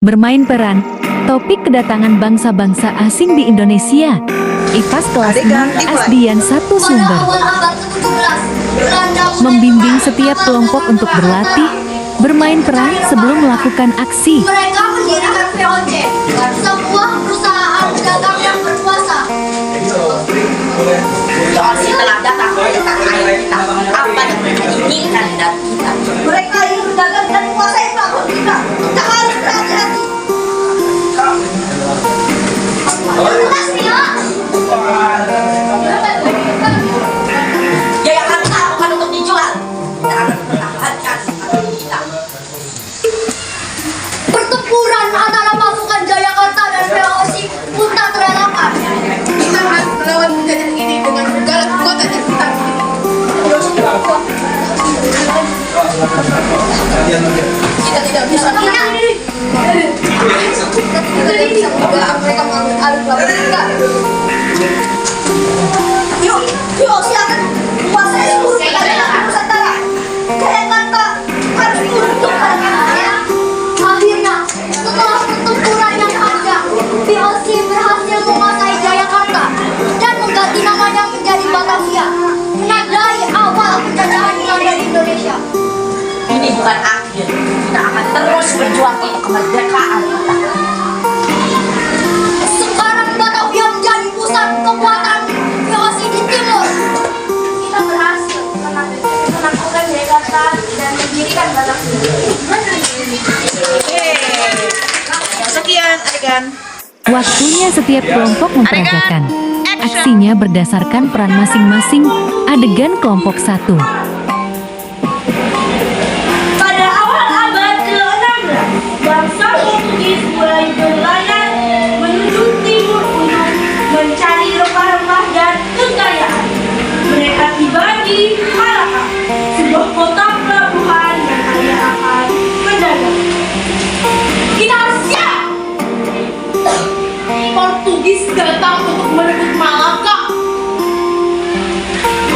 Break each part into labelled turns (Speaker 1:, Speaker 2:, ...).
Speaker 1: Bermain peran, topik kedatangan bangsa-bangsa asing di Indonesia. IPAS kelas 6 Asdian 1 Sumber. Membimbing setiap kelompok untuk berlatih, bermain peran sebelum melakukan aksi.
Speaker 2: Mereka mendirikan VOC, sebuah perusahaan dagang yang berkuasa.
Speaker 3: Si telah datang ke tanah air kita, apa yang mereka inginkan dari kita.
Speaker 2: Mereka ingin berdagang dan menguasai pelabuhan kita. Kita harus berhati-hati. Lunas nih ya.
Speaker 3: Jaya Karta bukan untuk dijual. Kita akan mempertahankan negara kita.
Speaker 2: Pertempuran antara pasukan Jayakarta dan VOC pun tak terelakkan.
Speaker 4: Kita harus melawan penjajahan ini dengan segala kekuatan dan hutang. Kita tidak bisa menang. Kita tidak bisa membela mereka mengambil alih pelabuhan kita.
Speaker 2: Yuk, silakan menguasai seluruh wilayah Nusantara. Jayakarta harus tunduk pada kakinya. Akhirnya, setelah pertempuran yang panjang, VOC berhasil menguasai Jayakarta dan mengganti namanya menjadi Batavia, menandai awal penjajahan Belanda di Indonesia.
Speaker 3: Ini bukan akhir. Kita akan terus berjuang untuk kemerdekaan kita.
Speaker 2: Sekarang Batavia menjadi pusat kekuatan VOC di timur. Kita berhasil menaklukkan Jayakarta dan mendirikan Batavia.
Speaker 4: Sekian adegan.
Speaker 1: Waktunya setiap kelompok memperagakan. Aksinya berdasarkan peran masing-masing. Adegan kelompok 1.
Speaker 5: Pada awal abad ke-16, bangsa Portugis mulai berlayar menuju timur untuk mencari rempah-rempah dan kekayaan. Mereka tiba di Malaka, sebuah kota pelabuhan yang kaya akan pedagang. Kita harus siap! Portugis datang untuk merebut Malaka.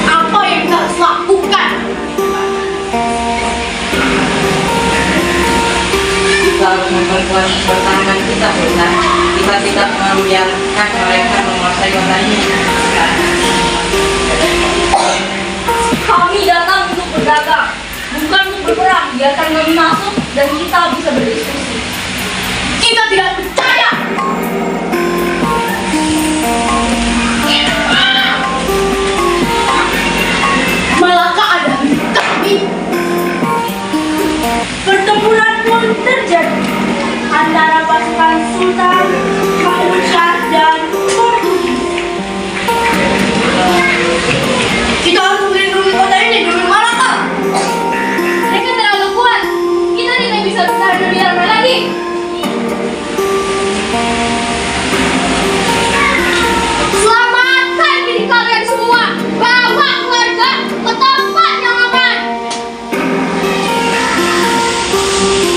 Speaker 5: Apa yang kita harus lakukan?
Speaker 6: Kita harus memperkuat pertahanan kita, bukan? Kita tidak membiarkan mereka menguasai kota ini.
Speaker 5: Kami datang untuk berdagang, bukan untuk berperang. Biarkan kami masuk dan kita bisa berdiskusi. Kita tidak percaya. Malaka ada di kami. Pertempuran pun terjadi antara pasukan Sultan Mahmud Shah dan Portugis. Kita harus melindungi kota ini demi Malaka. Mereka terlalu kuat. Kita tidak bisa bertahan lebih lama lagi. Selamatkan diri kalian semua. Bawa keluarga ke tempat yang aman.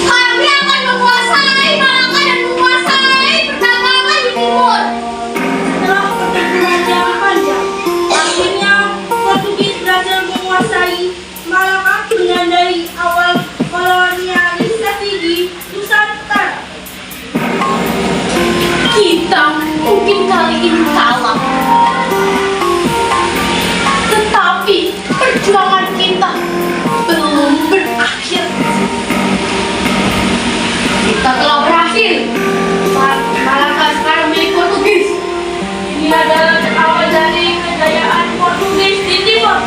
Speaker 5: Kami akan menguasai Malaka dan menguasai perdagangan di timur. Setelah pertempuran yang panjang, akhirnya Portugis berhasil menguasai Malaka, menandai awal kolonialisasi di Nusantara. Kita mungkin kali ini kalah, tetapi perjuangan kita belum berakhir. Kita telah berhasil. Malaka sekarang milik Portugis. Ini adalah awal dari kejayaan Portugis di timur.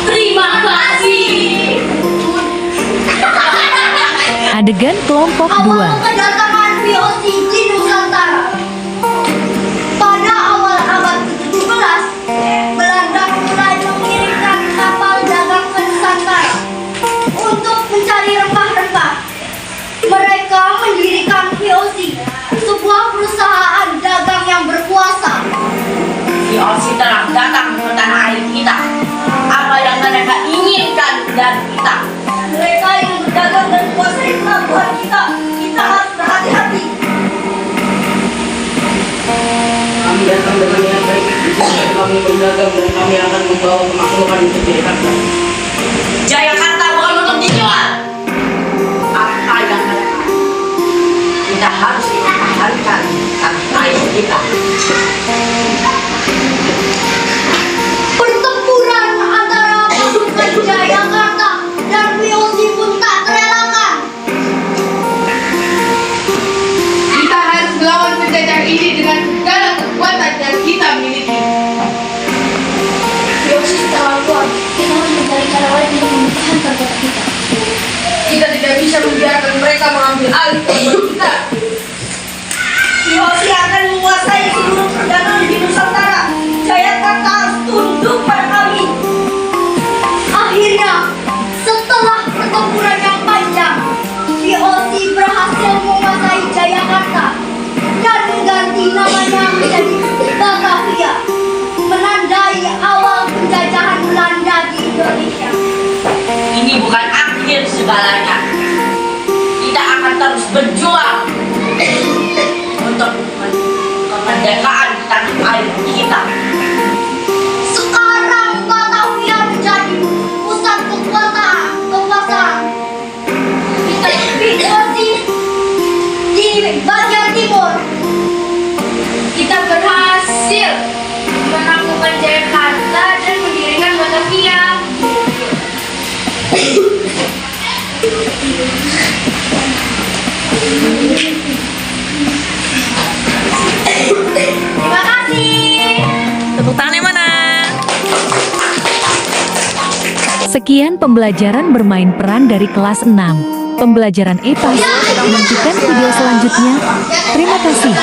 Speaker 5: Terima kasih.
Speaker 1: Adegan kelompok 2.
Speaker 2: Awal kedatangan VOC di Nusantara. Pada awal abad ke-17, Belanda mulai mengirimkan kapal dagang ke Nusantara untuk mencari rempah-rempah. Mereka mendirikan VOC, sebuah perusahaan dagang yang berkuasa.
Speaker 3: VOC telah datang ke tanah air kita. Apa yang mereka inginkan dari kita.
Speaker 2: Mereka ingin berdagang dan menguasai pelabuhan kita. Kita harus berhati-hati.
Speaker 6: Kami datang dengan kami berdagang dan kami akan membawa kemakmuran untuk Jakarta.
Speaker 3: Jayakarta bukan untuk dijual. Apa yang kita harus mempertahankan tanah air kita.
Speaker 2: Pertempuran antara pasukan Jayakarta dan VOC pun tak terelakkan.
Speaker 4: Kita harus melawan penjajah ini dengan segala kekuatan yang kita miliki.
Speaker 2: VOC terlalu kuat. Kita harus mencari cara lain untuk mempertahankan kota kita.
Speaker 4: Kita tidak bisa membiarkan mereka mengambil alih kehidupan kita.
Speaker 3: VOC akan menguasai seluruh perdagangan di Nusantara. Jayakarta harus tunduk pada kami.
Speaker 2: Akhirnya, setelah pertempuran yang panjang, VOC berhasil menguasai Jayakarta dan mengganti namanya menjadi Batavia, menandai awal penjajahan Belanda di Indonesia.
Speaker 3: Ini bukan akhir segalanya. Kita akan terus berjuang untuk kemerdekaan tanah air kita.
Speaker 2: Sekarang Batavia menjadi pusat kekuasaan VOC di bagian timur.
Speaker 5: Kita berhasil menaklukkan Jakarta dan mendirikan Batavia.
Speaker 2: Terima kasih.
Speaker 1: Tepuk tangan yang mana? Sekian pembelajaran bermain peran dari kelas 6. Pembelajaran EPAS. Nantikan video selanjutnya. Terima kasih.